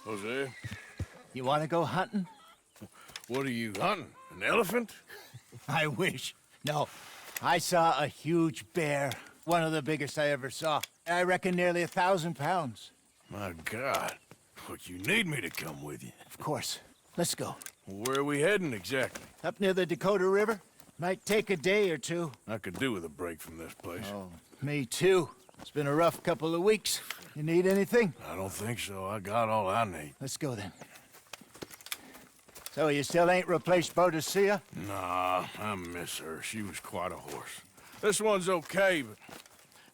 Hosea, You want to go hunting? what are you hunting? An elephant? I wish. No, I saw a huge bear. One of the biggest I ever saw. I reckon nearly 1,000 pounds. My God. But you need me to come with you. Of course. Let's go. Where are we heading exactly? Up near the Dakota River. Might take a day or two. I could do with a break from this place. Oh, me too. It's been a rough couple of weeks. You need anything? I don't think so. I got all I need. Let's go then. So you still ain't replaced Boadicea? Nah, I miss her. She was quite a horse. This one's okay, but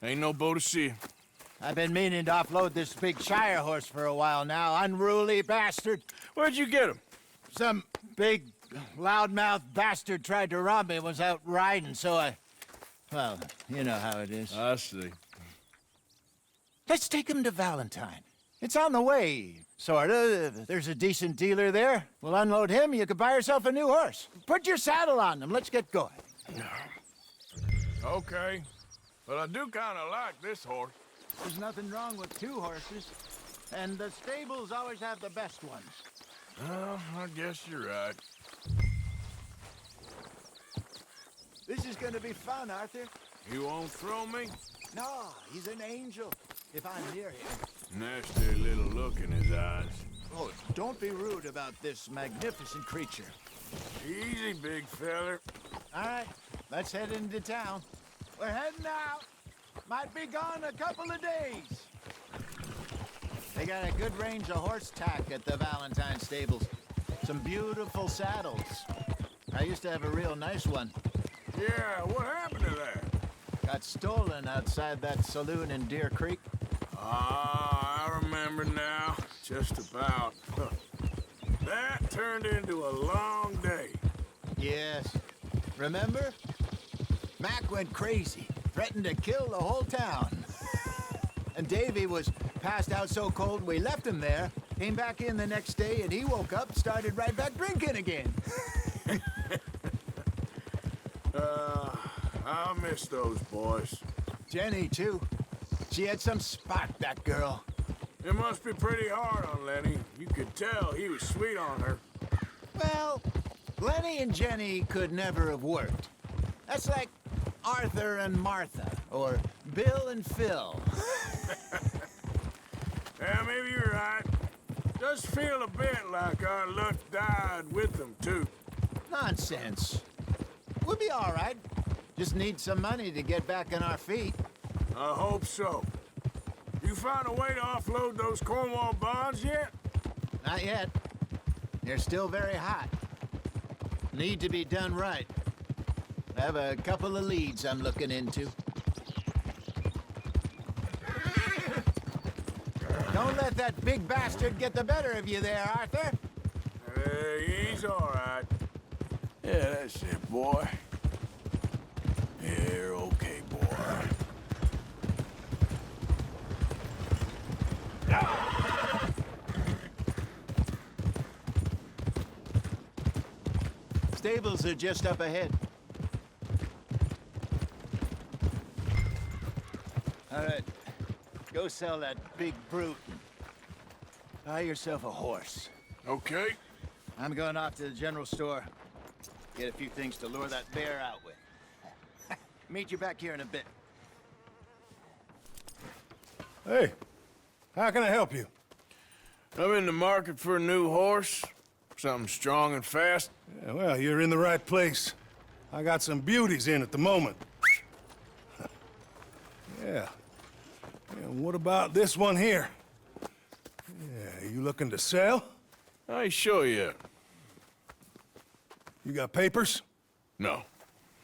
ain't no Boadicea. I've been meaning to offload this big Shire horse for a while now. Unruly bastard. Where'd you get him? Some big, loudmouth bastard tried to rob me and was out riding, so I... Well, you know how it is. I see. Let's take him to Valentine. It's on the way, sorta. There's a decent dealer there. We'll unload him, you could buy yourself a new horse. Put your saddle on him, let's get going. Okay. But I do kind of like this horse. There's nothing wrong with two horses. And the stables always have the best ones. Well, I guess you're right. This is gonna be fun, Arthur. You won't throw me? No, he's an angel. If I'm near him. Nasty little look in his eyes. Oh, don't be rude about this magnificent creature. Easy, big feller. All right, let's head into town. We're heading out. Might be gone a couple of days. They got a good range of horse tack at the Valentine stables. Some beautiful saddles. I used to have a real nice one. Yeah, what happened to that? Got stolen outside that saloon in Deer Creek. Ah, I remember now. Just about. Huh. That turned into a long day. Yes. Remember? Mac went crazy, threatened to kill the whole town. And Davy was passed out so cold we left him there, came back in the next day, and he woke up, started right back drinking again. I miss those boys. Jenny, too. She had some spark, that girl. It must be pretty hard on Lenny. You could tell he was sweet on her. Well, Lenny and Jenny could never have worked. That's like Arthur and Martha, or Bill and Phil. Yeah, maybe you're right. Does feel a bit like our luck died with them, too. Nonsense. We'll be all right. Just need some money to get back on our feet. I hope so. You find a way to offload those Cornwall bonds yet? Not yet. They're still very hot. Need to be done right. I have a couple of leads I'm looking into. Don't let that big bastard get the better of you there, Arthur. He's all right. Yeah, that's it, boy. You're okay, boy. Stables are just up ahead. All right, go sell that big brute. Buy yourself a horse. Okay. I'm going off to the general store. Get a few things to lure that bear out with. Meet you back here in a bit. Hey, how can I help you? I'm in the market for a new horse. Something strong and fast. Yeah, well, you're in the right place. I got some beauties in at the moment. Yeah. And what about this one here? Yeah, you looking to sell? I show you. You got papers? No.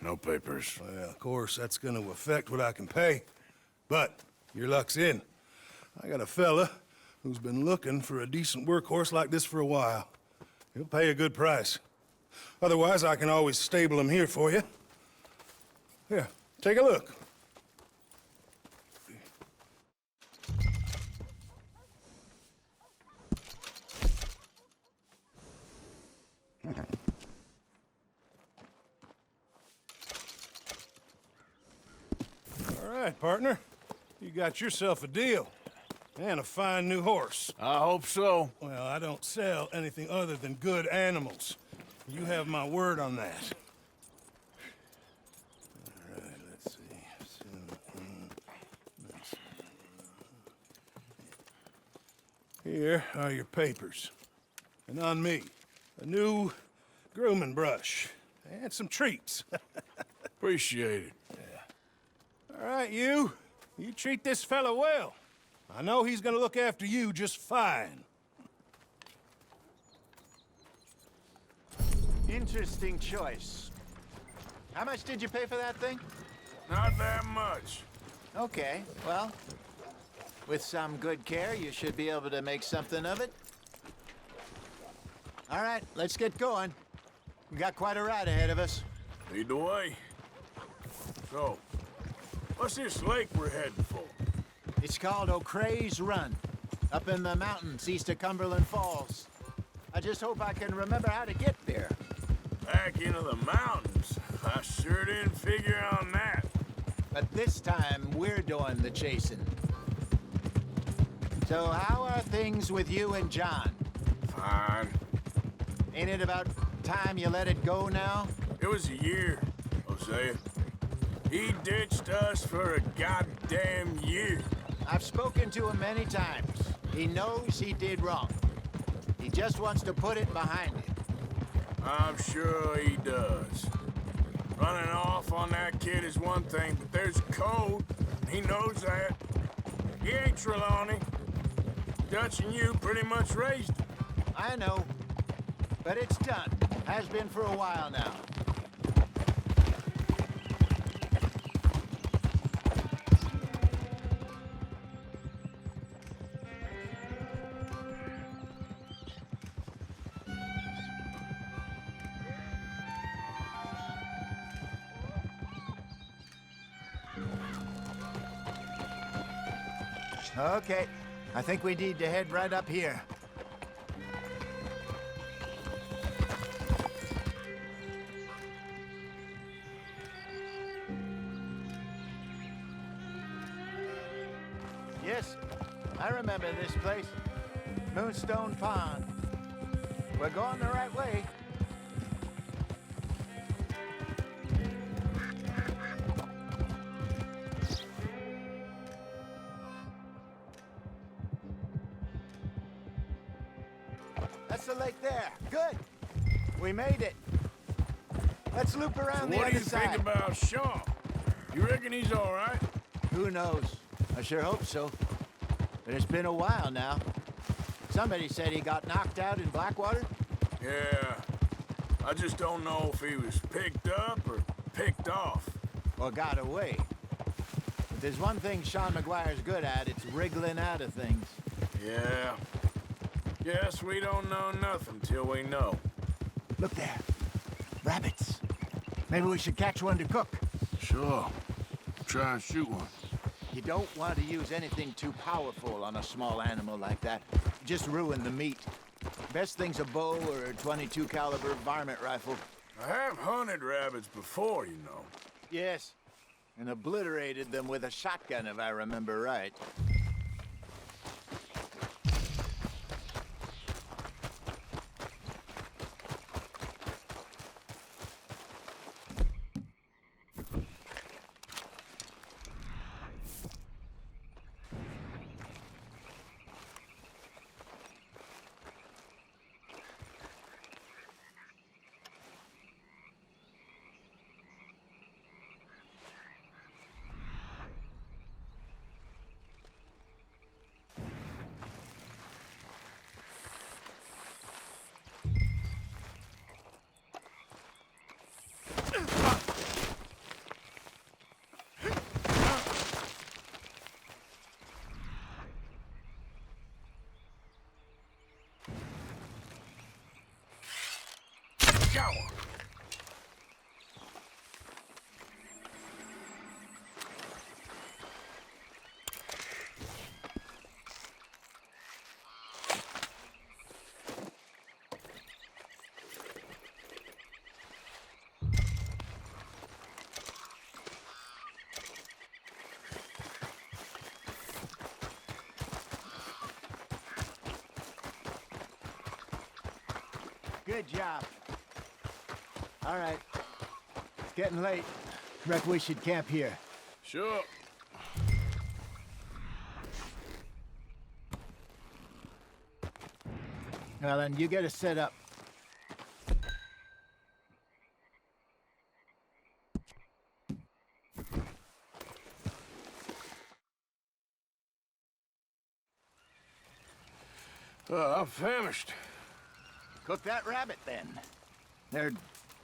No papers. Well, of course, that's gonna affect what I can pay. But your luck's in. I got a fella who's been looking for a decent workhorse like this for a while. He'll pay a good price. Otherwise, I can always stable him here for you. Here, take a look. All right, partner. You got yourself a deal. And a fine new horse. I hope so. Well, I don't sell anything other than good animals. You have my word on that. All right, let's see. Here are your papers. And on me, a new grooming brush and some treats. Appreciate it. All right, you treat this fella well. I know he's gonna look after you just fine. Interesting choice. How much did you pay for that thing? Not that much. Okay, well, with some good care, you should be able to make something of it. All right, let's get going. We got quite a ride ahead of us. Lead the way. So, what's this lake we're heading for? It's called O'Creagh's Run, up in the mountains east of Cumberland Falls. I just hope I can remember how to get there. Back into the mountains? I sure didn't figure on that. But this time, we're doing the chasing. So how are things with you and John? Fine. Ain't it about time you let it go now? It was a year, Hosea. He ditched us for a goddamn year. I've spoken to him many times. He knows he did wrong. He just wants to put it behind him. I'm sure he does. Running off on that kid is one thing, but there's code. He knows that. He ain't Trelawney. Dutch and you pretty much raised him. I know. But it's done. Has been for a while now. Okay, I think we need to head right up here. Yes, I remember this place. Moonstone Pond. We're going the right way. That's the lake there. Good. We made it. Let's loop around the What do other you side. think about Sean? You reckon he's all right? Who knows? I sure hope so. But it's been a while now. Somebody said he got knocked out in Blackwater. Yeah. I just don't know if he was picked up or picked off. Or got away. If there's one thing Sean McGuire's good at, it's wriggling out of things. Yeah. Guess we don't know nothing till we know. Look there. Rabbits. Maybe we should catch one to cook. Sure. Try and shoot one. You don't want to use anything too powerful on a small animal like that. Just ruin the meat. Best thing's a bow or a .22 caliber varmint rifle. I have hunted rabbits before, you know. Yes. And obliterated them with a shotgun, if I remember right. Got one. Good job. All right. It's getting late. Reckon we should camp here. Sure. Well, then you get us set up. I'm famished. Cook that rabbit, then. They're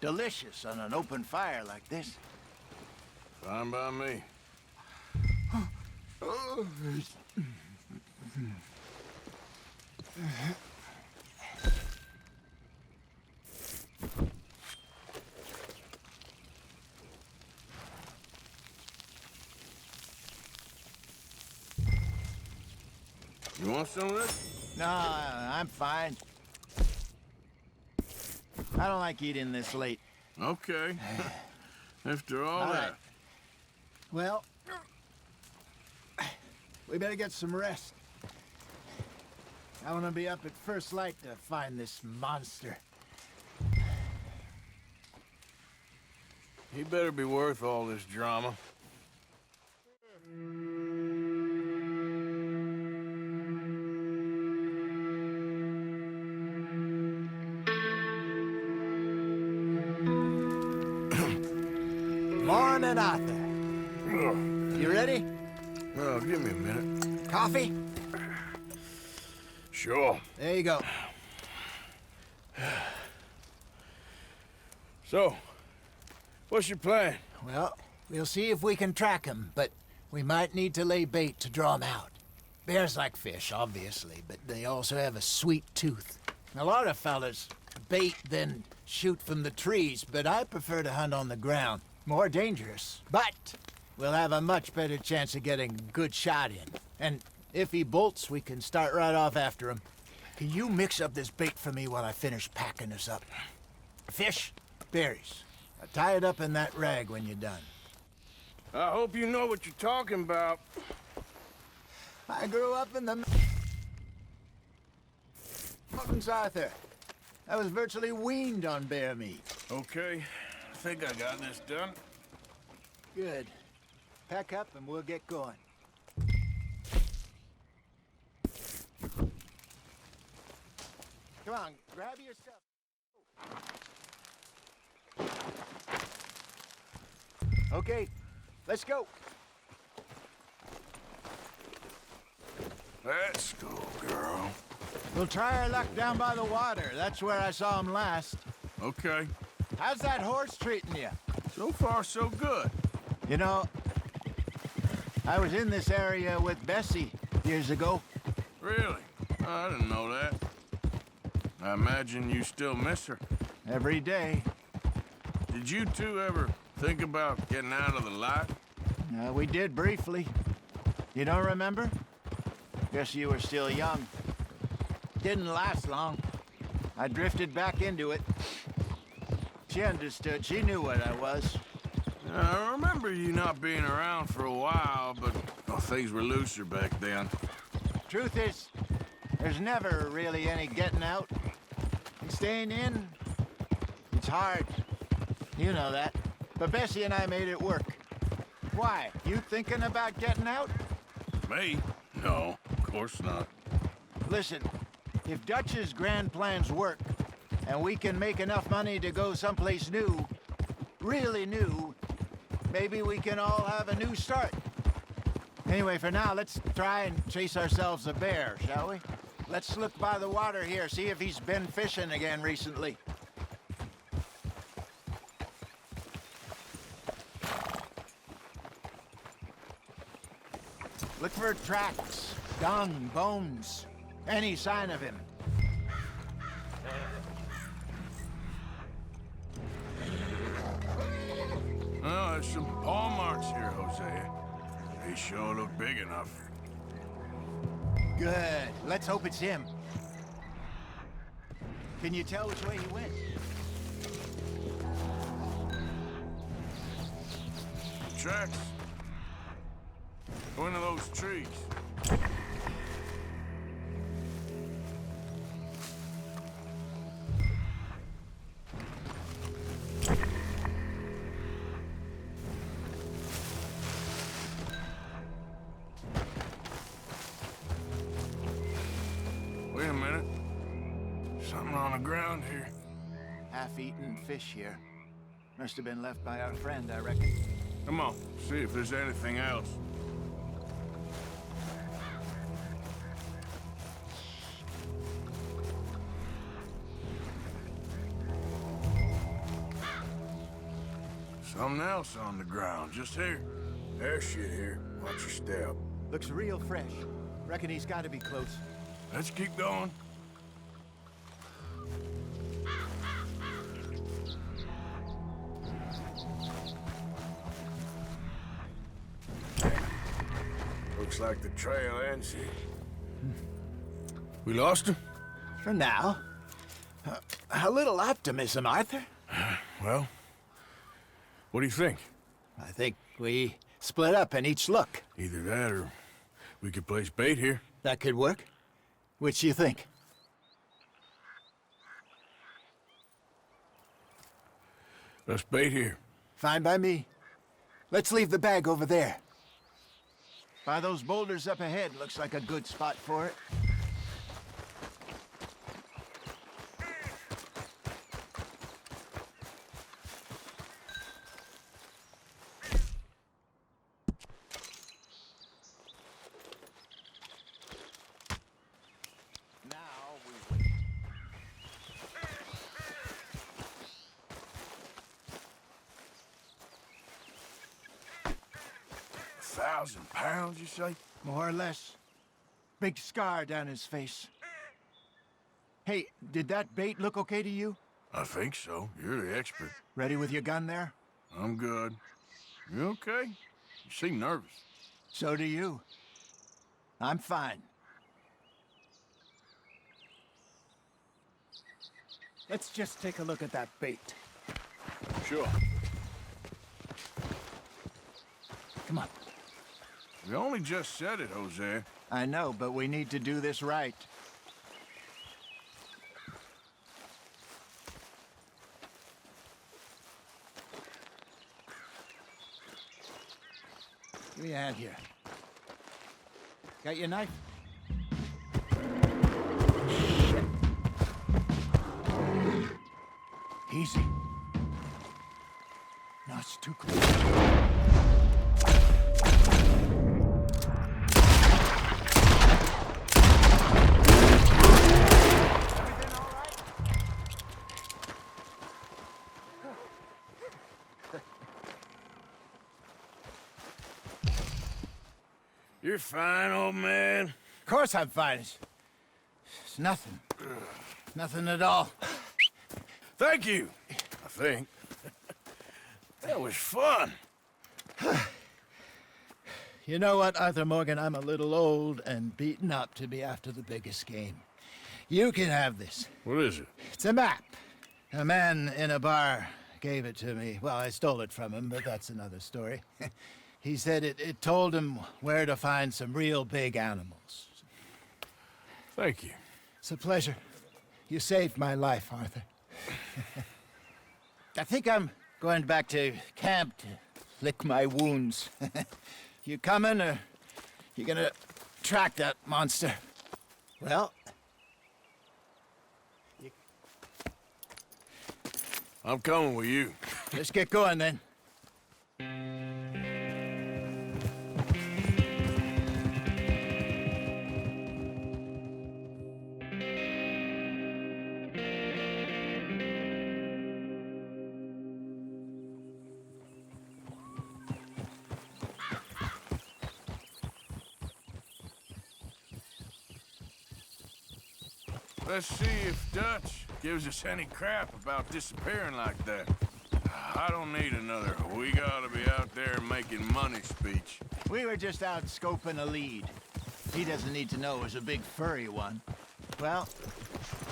delicious on an open fire like this. Fine by me. You want some of this? No, I'm fine. I don't like eating this late. Okay. After all All that. right. Well, we better get some rest. I want to be up at first light to find this monster. He better be worth all this drama. Morning, Arthur. You ready? Well, give me a minute. Coffee? Sure. There you go. So, what's your plan? Well, we'll see if we can track him, but we might need to lay bait to draw him out. Bears like fish, obviously, but they also have a sweet tooth. A lot of fellas bait, then shoot from the trees, but I prefer to hunt on the ground. More dangerous, but we'll have a much better chance of getting a good shot in. And if he bolts, we can start right off after him. Can you mix up this bait for me while I finish packing this up? Fish, berries. Tie it up in that rag when you're done. I hope you know what you're talking about. I grew up in the mountains, Arthur. I was virtually weaned on bear meat. Okay, I think I got this done. Good. Pack up and we'll get going. Come on, grab your stuff. Okay, let's go. Let's go, girl. We'll try our luck down by the water. That's where I saw him last. Okay. How's that horse treating you? So far, so good. You know, I was in this area with Bessie years ago. Really? I didn't know that. I imagine you still miss her. Every day. Did you two ever think about getting out of the light? We did briefly. You don't remember? Guess you were still young. Didn't last long. I drifted back into it. She understood. She knew what I was. I remember you not being around for a while, but things were looser back then. Truth is, there's never really any getting out. And staying in, it's hard. You know that. But Bessie and I made it work. Why? You thinking about getting out? Me? No, of course not. Listen, if Dutch's grand plans work, and we can make enough money to go someplace new, really new, maybe we can all have a new start. Anyway, for now, let's try and chase ourselves a bear, shall we? Let's look by the water here, see if he's been fishing again recently. Look for tracks, dung, bones, any sign of him. Oh, there's some paw marks here, Hosea. They sure look big enough. Good. Let's hope it's him. Can you tell which way he went? Tracks. Go into those trees. the ground here. Half-eaten fish here. Must have been left by our friend, I reckon. Come on, see if there's anything else. Something else on the ground, just here. There's shit here. Watch your step. Looks real fresh. Reckon he's got to be close. Let's keep going. Looks like the trail ends here. We lost him? For now. A little optimism, Arthur. Well, what do you think? I think we split up and each look. Either that or we could place bait here. That could work. Which you think? Let's bait here. Fine by me. Let's leave the bag over there. By those boulders up ahead, looks like a good spot for it. Now we... 1,000 pounds, you say? More or less. Big scar down his face. Hey, did that bait look okay to you? I think so. You're the expert. Ready with your gun there? I'm good. You okay? You seem nervous. So do you. I'm fine. Let's just take a look at that bait. Sure. Come on. We only just said it, Hosea. I know, but we need to do this right. Give me a hand here. Got your knife? Shit. Easy. No, it's too close. You're fine, old man. Of course I'm fine. It's nothing. Nothing at all. Thank you, I think. That was fun. You know what, Arthur Morgan? I'm a little old and beaten up to be after the biggest game. You can have this. What is it? It's a map. A man in a bar gave it to me. Well, I stole it from him, but that's another story. He said it told him where to find some real big animals. Thank you. It's a pleasure. You saved my life, Arthur. I think I'm going back to camp to lick my wounds. You coming, or you gonna track that monster? Well... I'm coming with you. Let's get going, then. Let's see if Dutch gives us any crap about disappearing like that. I don't need another "we gotta be out there making money" speech. We were just out scoping a lead. He doesn't need to know it was a big furry one. Well,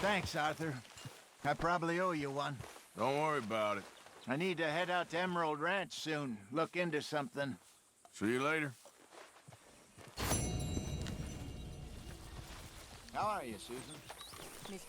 thanks, Arthur. I probably owe you one. Don't worry about it. I need to head out to Emerald Ranch soon. Look into something. See you later. How are you, Susan?